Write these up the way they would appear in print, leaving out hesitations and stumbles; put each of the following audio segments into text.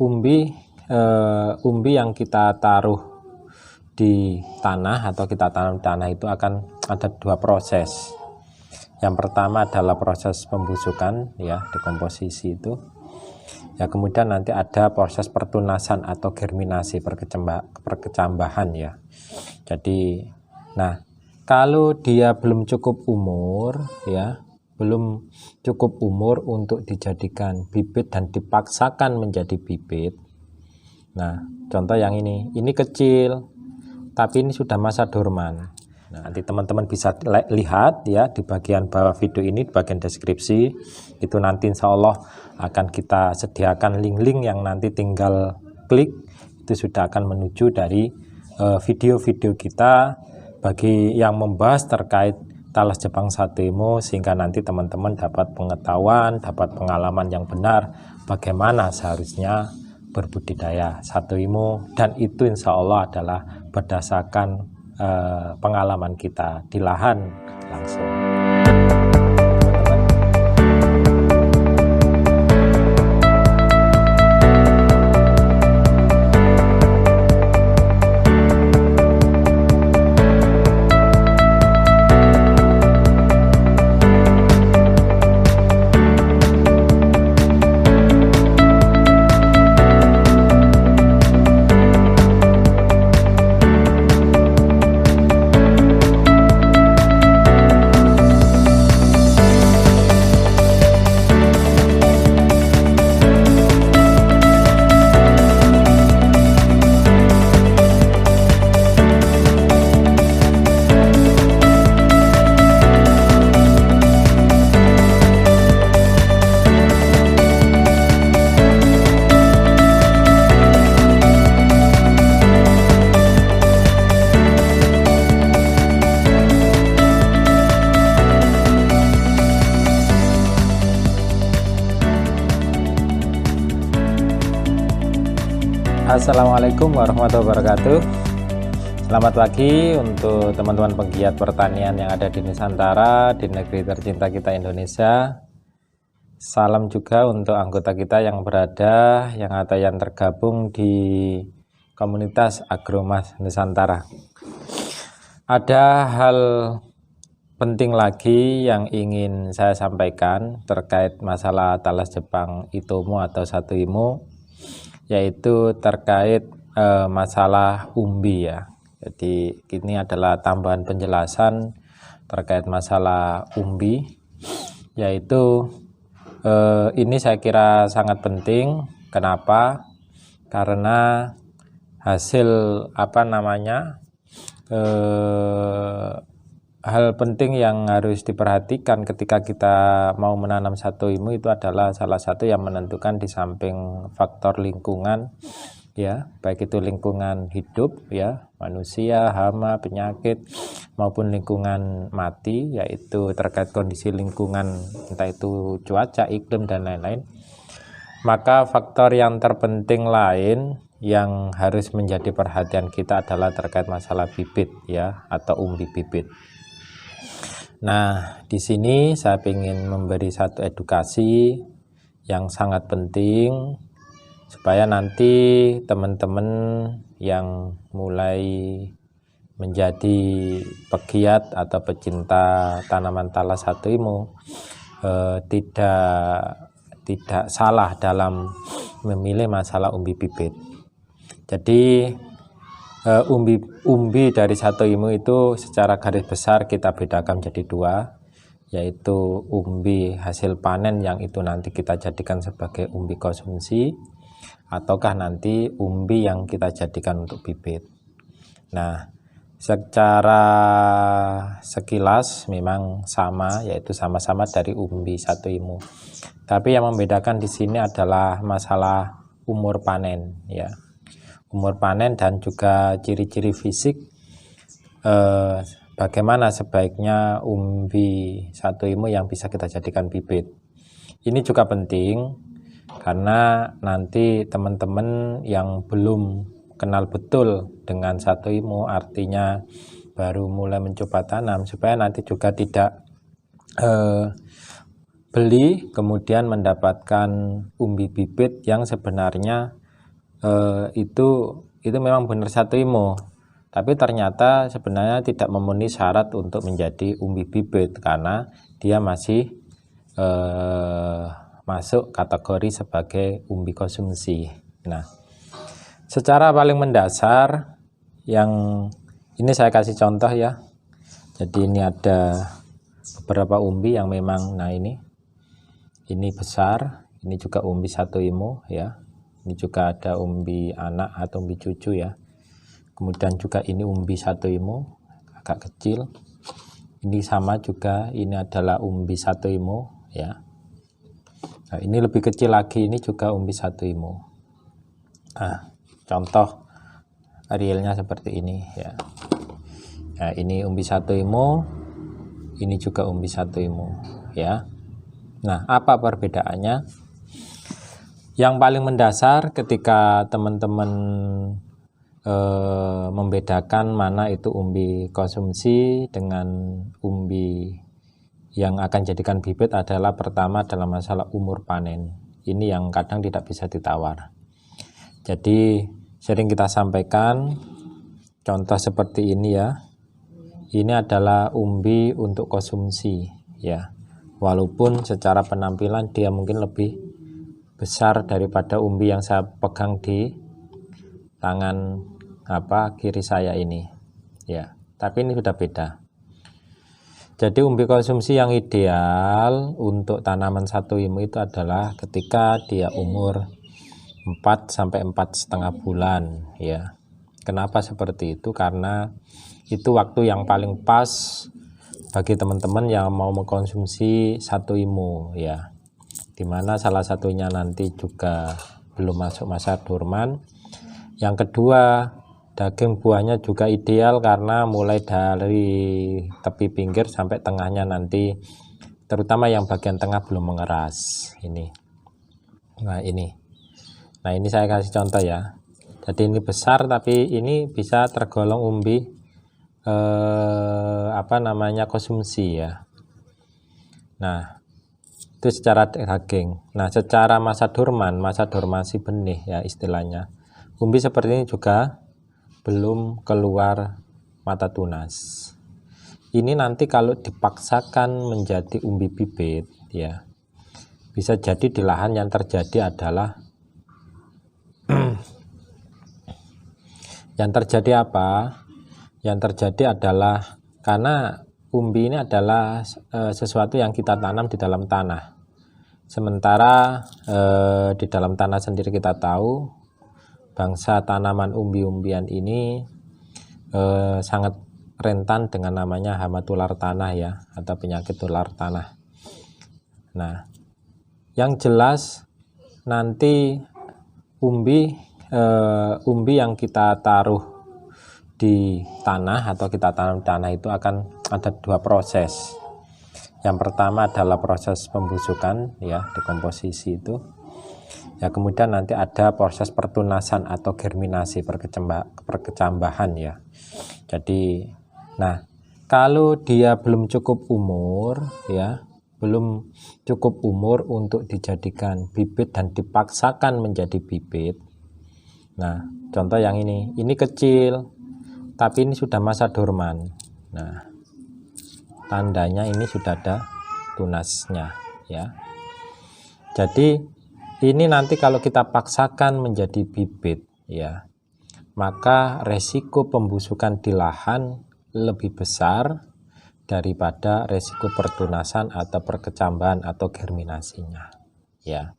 umbi yang kita taruh di tanah atau kita tanam di tanah itu akan ada dua proses. Yang pertama adalah proses pembusukan, ya, dekomposisi itu. Ya, kemudian nanti ada proses pertunasan atau germinasi, perkecambahan, ya. Jadi, nah, kalau dia belum cukup umur, ya, belum cukup umur untuk dijadikan bibit dan dipaksakan menjadi bibit. Nah, contoh yang ini kecil, tapi ini sudah masa dorman. Nah, nanti teman-teman bisa lihat, ya, di bagian bawah video ini, di bagian deskripsi, itu nanti insya Allah akan kita sediakan link-link yang nanti tinggal klik, itu sudah akan menuju dari video-video kita bagi yang membahas terkait talas Jepang 1 IMO, sehingga nanti teman-teman dapat pengetahuan, dapat pengalaman yang benar bagaimana seharusnya berbudidaya 1 IMO, dan itu insya Allah adalah berdasarkan pengalaman kita di lahan langsung. Assalamualaikum warahmatullahi wabarakatuh. Selamat pagi untuk teman-teman penggiat pertanian yang ada di Nusantara, di negeri tercinta kita Indonesia. Salam juga untuk anggota kita yang berada, yang tergabung di komunitas Agromas Nusantara. Ada hal penting lagi yang ingin saya sampaikan terkait masalah talas Jepang Itomo atau 1 IMO, yaitu terkait masalah umbi, ya. Jadi ini adalah tambahan penjelasan terkait masalah umbi, yaitu ini saya kira sangat penting. Kenapa? Karena hasil hal penting yang harus diperhatikan ketika kita mau menanam 1 IMO itu adalah salah satu yang menentukan di samping faktor lingkungan, ya, baik itu lingkungan hidup, ya, manusia, hama, penyakit, maupun lingkungan mati, yaitu terkait kondisi lingkungan, entah itu cuaca, iklim, dan lain-lain. Maka faktor yang terpenting lain yang harus menjadi perhatian kita adalah terkait masalah bibit, ya, atau umbi bibit. Nah, di sini saya ingin memberi satu edukasi yang sangat penting supaya nanti teman-teman yang mulai menjadi pegiat atau pecinta tanaman talas 1 IMO tidak salah dalam memilih masalah umbi bibit. Jadi umbi dari 1 IMO itu secara garis besar kita bedakan menjadi 2, yaitu umbi hasil panen yang itu nanti kita jadikan sebagai umbi konsumsi, ataukah nanti umbi yang kita jadikan untuk bibit. Nah, secara sekilas memang sama, yaitu sama-sama dari umbi 1 IMO. Tapi yang membedakan di sini adalah masalah umur panen, ya. Umur panen dan juga ciri-ciri fisik, bagaimana sebaiknya umbi 1 IMO yang bisa kita jadikan bibit. Ini juga penting karena nanti teman-teman yang belum kenal betul dengan 1 IMO, artinya baru mulai mencoba tanam, supaya nanti juga tidak beli kemudian mendapatkan umbi bibit yang sebenarnya itu memang benar 1 IMO, tapi ternyata sebenarnya tidak memenuhi syarat untuk menjadi umbi bibit karena dia masih masuk kategori sebagai umbi konsumsi. Nah, secara paling mendasar yang ini saya kasih contoh ya. Jadi ini ada beberapa umbi yang memang, nah ini besar, ini juga umbi 1 IMO ya. Ini juga ada umbi anak atau umbi cucu ya. Kemudian juga ini umbi 1 IMO agak kecil. Ini sama juga, ini adalah umbi 1 IMO ya. Nah, ini lebih kecil lagi, ini juga umbi 1 IMO. Nah, contoh realnya seperti ini ya. Nah, ini umbi 1 IMO, ini juga umbi 1 IMO ya. Nah, apa perbedaannya? Yang paling mendasar ketika teman-teman membedakan mana itu umbi konsumsi dengan umbi yang akan jadikan bibit adalah pertama dalam masalah umur panen. Ini yang kadang tidak bisa ditawar. Jadi sering kita sampaikan contoh seperti ini ya. Ini adalah umbi untuk konsumsi ya. Walaupun secara penampilan dia mungkin lebih besar daripada umbi yang saya pegang di tangan kiri saya ini ya, tapi ini sudah beda. Jadi umbi konsumsi yang ideal untuk tanaman 1 IMO itu adalah ketika dia umur 4 sampai 4,5 bulan ya. Kenapa seperti itu? Karena itu waktu yang paling pas bagi teman-teman yang mau mengkonsumsi 1 IMO ya, dimana salah satunya nanti juga belum masuk masa dorman. Yang kedua, daging buahnya juga ideal karena mulai dari tepi pinggir sampai tengahnya nanti, terutama yang bagian tengah belum mengeras ini. Nah ini saya kasih contoh ya. Jadi ini besar tapi ini bisa tergolong umbi konsumsi ya. Nah, itu secara daging. Nah, secara masa dorman, masa dormasi benih ya istilahnya, umbi seperti ini juga belum keluar mata tunas. Ini nanti kalau dipaksakan menjadi umbi bibit ya, bisa jadi di lahan yang terjadi adalah yang terjadi apa? Yang terjadi adalah karena umbi ini adalah sesuatu yang kita tanam di dalam tanah. Sementara di dalam tanah sendiri kita tahu bangsa tanaman umbi-umbian ini sangat rentan dengan namanya hama tular tanah ya, atau penyakit tular tanah. Nah, yang jelas nanti umbi yang kita taruh di tanah atau kita tanam di tanah itu akan ada 2 proses. Yang pertama adalah proses pembusukan ya, dekomposisi itu ya. Kemudian nanti ada proses pertunasan atau germinasi, perkecambahan ya. Jadi nah, kalau dia belum cukup umur ya, belum cukup umur untuk dijadikan bibit dan dipaksakan menjadi bibit. Nah, contoh yang ini kecil tapi ini sudah masa dorman. Nah, tandanya ini sudah ada tunasnya ya. Jadi ini nanti kalau kita paksakan menjadi bibit ya, maka resiko pembusukan di lahan lebih besar daripada resiko pertunasan atau perkecambahan atau germinasinya ya.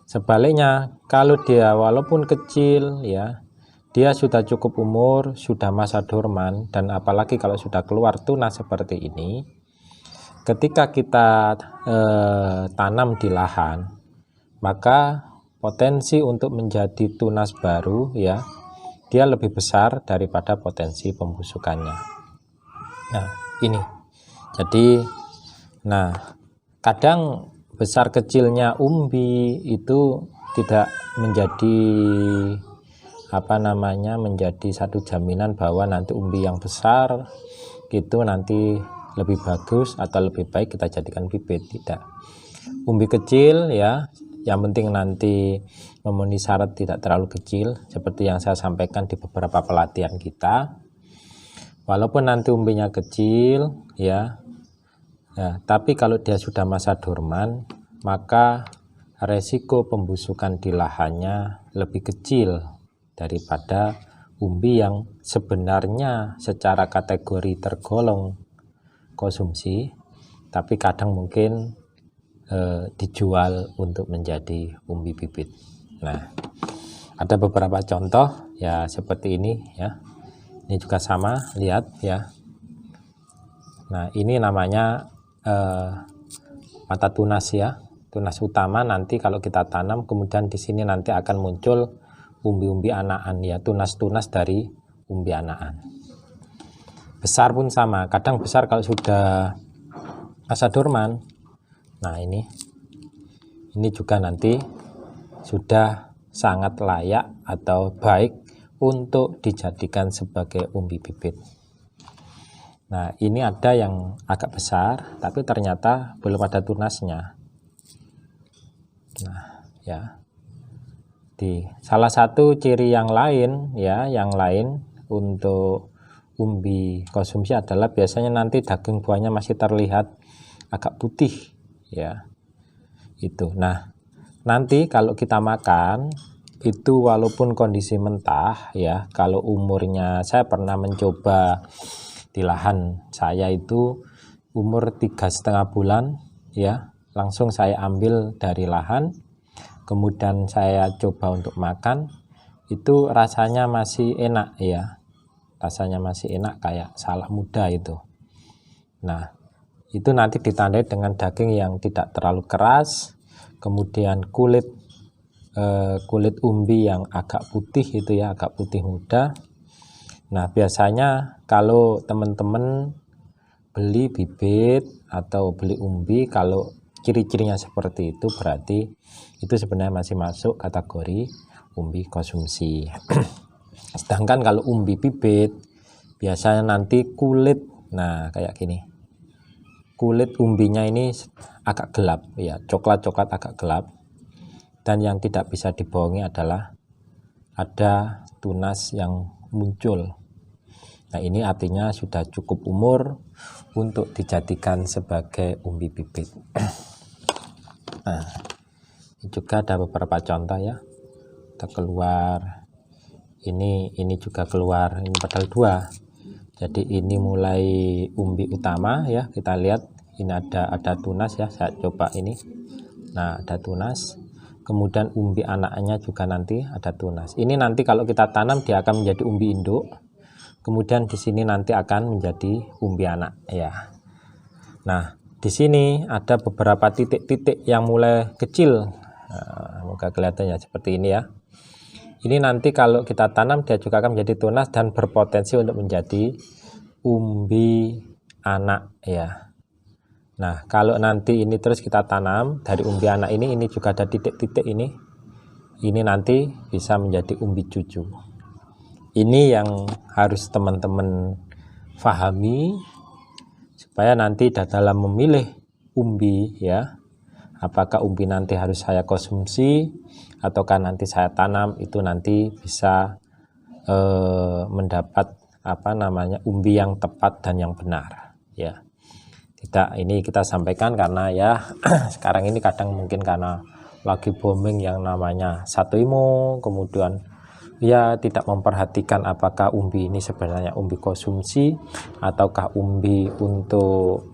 Sebaliknya, kalau dia walaupun kecil ya, dia sudah cukup umur, sudah masa dorman, dan apalagi kalau sudah keluar tunas seperti ini, ketika kita tanam di lahan, maka potensi untuk menjadi tunas baru ya, dia lebih besar daripada potensi pembusukannya. Nah, ini. Jadi, nah, kadang besar kecilnya umbi itu tidak menjadi menjadi satu jaminan bahwa nanti umbi yang besar itu nanti lebih bagus atau lebih baik kita jadikan bibit. Tidak. Umbi kecil ya, Yang penting nanti memenuhi syarat tidak terlalu kecil seperti yang saya sampaikan di beberapa pelatihan kita. Walaupun nanti umbinya kecil ya, tapi kalau dia sudah masa dorman, maka resiko pembusukan di lahannya lebih kecil daripada umbi yang sebenarnya secara kategori tergolong konsumsi, tapi kadang mungkin dijual untuk menjadi umbi bibit. Nah, ada beberapa contoh ya seperti ini ya. Ini juga sama, lihat ya. Nah, ini namanya mata tunas ya, tunas utama. Nanti kalau kita tanam, kemudian di sini nanti akan muncul umbi-umbi anakan ya, tunas-tunas dari umbi anakan. Besar pun sama, kadang besar kalau sudah masa dorman. Nah, ini juga nanti sudah sangat layak atau baik untuk dijadikan sebagai umbi bibit. Nah, ini ada yang agak besar tapi ternyata belum ada tunasnya. Nah, ya. Di salah satu ciri yang lain ya, yang lain untuk umbi konsumsi adalah biasanya nanti daging buahnya masih terlihat agak putih ya. Itu. Nah, nanti kalau kita makan itu walaupun kondisi mentah ya, kalau umurnya, saya pernah mencoba di lahan saya itu umur 3,5 bulan ya, langsung saya ambil dari lahan, kemudian saya coba untuk makan, itu rasanya masih enak ya, rasanya masih enak kayak salak muda itu. Nah, itu nanti ditandai dengan daging yang tidak terlalu keras, kemudian kulit umbi yang agak putih itu ya, agak putih muda. Nah, biasanya kalau teman-teman beli bibit atau beli umbi, kalau ciri-cirinya seperti itu berarti itu sebenarnya masih masuk kategori umbi konsumsi. Sedangkan kalau umbi bibit biasanya nanti kulit, nah kayak gini, kulit umbinya ini agak gelap ya, coklat-coklat agak gelap. Dan yang tidak bisa dibohongi adalah ada tunas yang muncul. Nah, ini artinya sudah cukup umur untuk dijadikan sebagai umbi bibit. Nah, ini juga ada beberapa contoh ya. Kita keluar, ini juga keluar, ini padahal 2. Jadi ini mulai umbi utama ya, kita lihat ini ada tunas ya, saya coba ini. Nah, ada tunas. Kemudian umbi anaknya juga nanti ada tunas. Ini nanti kalau kita tanam dia akan menjadi umbi induk. Kemudian di sini nanti akan menjadi umbi anak ya. Nah, di sini ada beberapa titik-titik yang mulai kecil. Nah, semoga kelihatan ya seperti ini ya. Ini nanti kalau kita tanam dia juga akan menjadi tunas dan berpotensi untuk menjadi umbi anak ya. Nah, kalau nanti ini terus kita tanam dari umbi anak ini juga ada titik-titik ini nanti bisa menjadi umbi cucu. Ini yang harus teman-teman pahami supaya nanti dalam memilih umbi ya, apakah umbi nanti harus saya konsumsi ataukah nanti saya tanam, itu nanti bisa mendapat umbi yang tepat dan yang benar ya. Tidak, ini kita sampaikan karena ya sekarang ini kadang mungkin karena lagi booming yang namanya Satoimo, kemudian ya tidak memperhatikan apakah umbi ini sebenarnya umbi konsumsi ataukah umbi untuk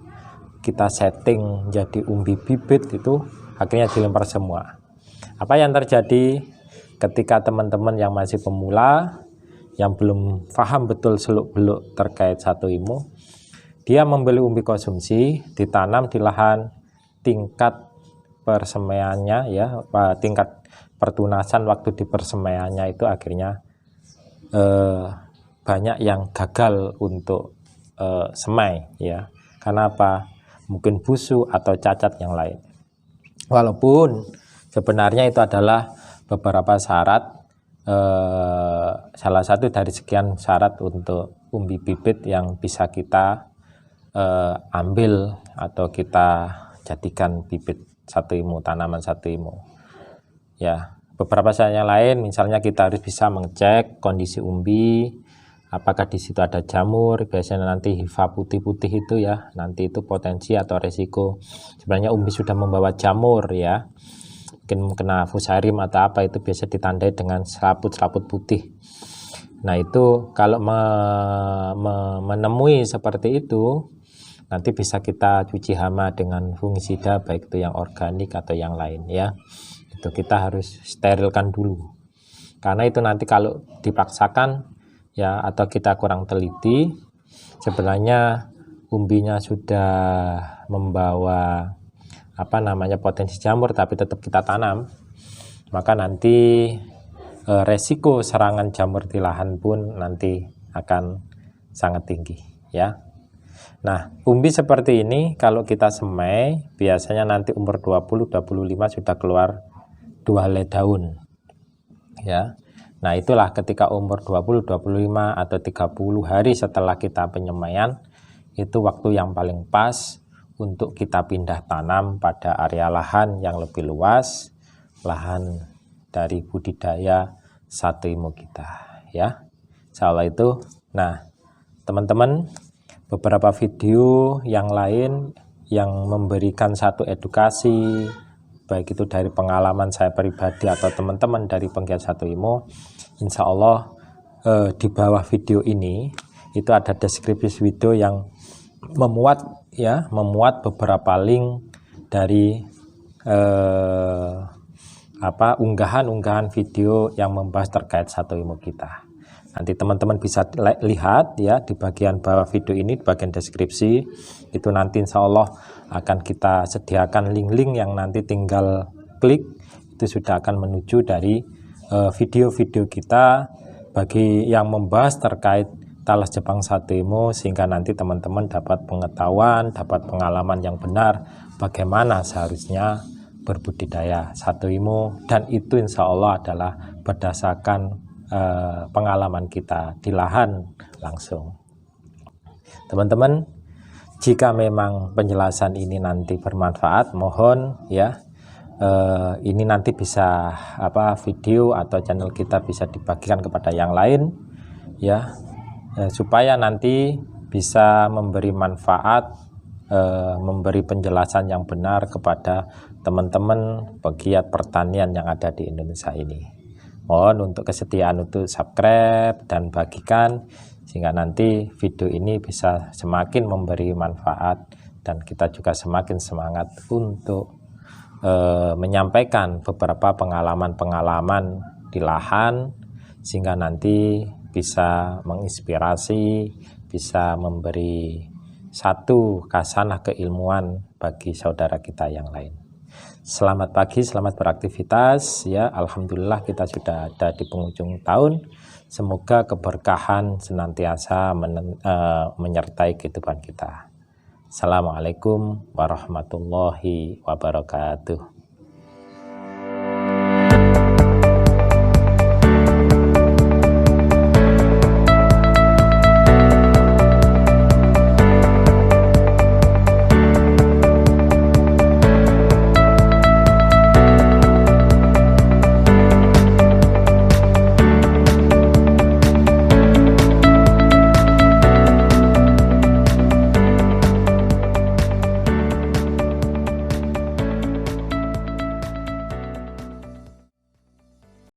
kita setting jadi umbi bibit, itu akhirnya dilempar semua. Apa yang terjadi ketika teman-teman yang masih pemula, yang belum paham betul seluk-beluk terkait Satoimo, dia membeli umbi konsumsi, ditanam di lahan, tingkat persemaiannya ya, tingkat pertunasan waktu di persemaiannya itu akhirnya banyak yang gagal untuk semai ya. Karena apa? Mungkin busuk atau cacat yang lain. Walaupun sebenarnya itu adalah beberapa syarat, salah satu dari sekian syarat untuk umbi bibit yang bisa kita ambil atau kita jadikan bibit Satoimo, tanaman Satoimo. Ya, beberapa syarat yang lain, misalnya kita harus bisa mengecek kondisi umbi, apakah di situ ada jamur. Biasanya nanti hifa putih-putih itu ya, nanti itu potensi atau resiko. Sebenarnya umbi sudah membawa jamur ya, mungkin kena fusarium atau apa, itu biasa ditandai dengan serabut-serabut putih. Nah itu kalau menemui seperti itu, nanti bisa kita cuci hama dengan fungisida, baik itu yang organik atau yang lain ya. Itu kita harus sterilkan dulu, karena itu nanti kalau dipaksakan ya, atau kita kurang teliti, sebenarnya umbinya sudah membawa potensi jamur tapi tetap kita tanam, maka nanti resiko serangan jamur di lahan pun nanti akan sangat tinggi ya. Nah, umbi seperti ini kalau kita semai biasanya nanti umur 20-25 sudah keluar 2 helai daun ya. Nah itulah ketika umur 20, 25 atau 30 hari setelah kita penyemaian, itu waktu yang paling pas untuk kita pindah tanam pada area lahan yang lebih luas, lahan dari budidaya satu ilmu kita ya. Insya Allah itu. Nah teman-teman, beberapa video yang lain yang memberikan satu edukasi, baik itu dari pengalaman saya pribadi atau teman-teman dari penggiat satu ilmu, insya Allah di bawah video ini itu ada deskripsi video yang memuat beberapa link dari unggahan-unggahan video yang membahas terkait satu ilmu kita. Nanti teman-teman bisa lihat ya di bagian bawah video ini, di bagian deskripsi itu nanti insya Allah akan kita sediakan link-link yang nanti tinggal klik, itu sudah akan menuju dari video-video kita bagi yang membahas terkait talas Jepang satu ilmu, sehingga nanti teman-teman dapat pengetahuan, dapat pengalaman yang benar bagaimana seharusnya berbudidaya satu ilmu, dan itu insya Allah adalah berdasarkan pengalaman kita di lahan langsung. Teman-teman, jika memang penjelasan ini nanti bermanfaat, mohon ya ini nanti bisa video atau channel kita bisa dibagikan kepada yang lain ya, supaya nanti bisa memberi manfaat, memberi penjelasan yang benar kepada teman-teman pegiat pertanian yang ada di Indonesia ini. Mohon untuk kesetiaan untuk subscribe dan bagikan, sehingga nanti video ini bisa semakin memberi manfaat dan kita juga semakin semangat untuk menyampaikan beberapa pengalaman-pengalaman di lahan, sehingga nanti bisa menginspirasi, bisa memberi satu kasanah keilmuan bagi saudara kita yang lain. Selamat pagi, selamat beraktivitas ya. Alhamdulillah kita sudah ada di penghujung tahun. Semoga keberkahan senantiasa menyertai kehidupan kita. Assalamualaikum warahmatullahi wabarakatuh.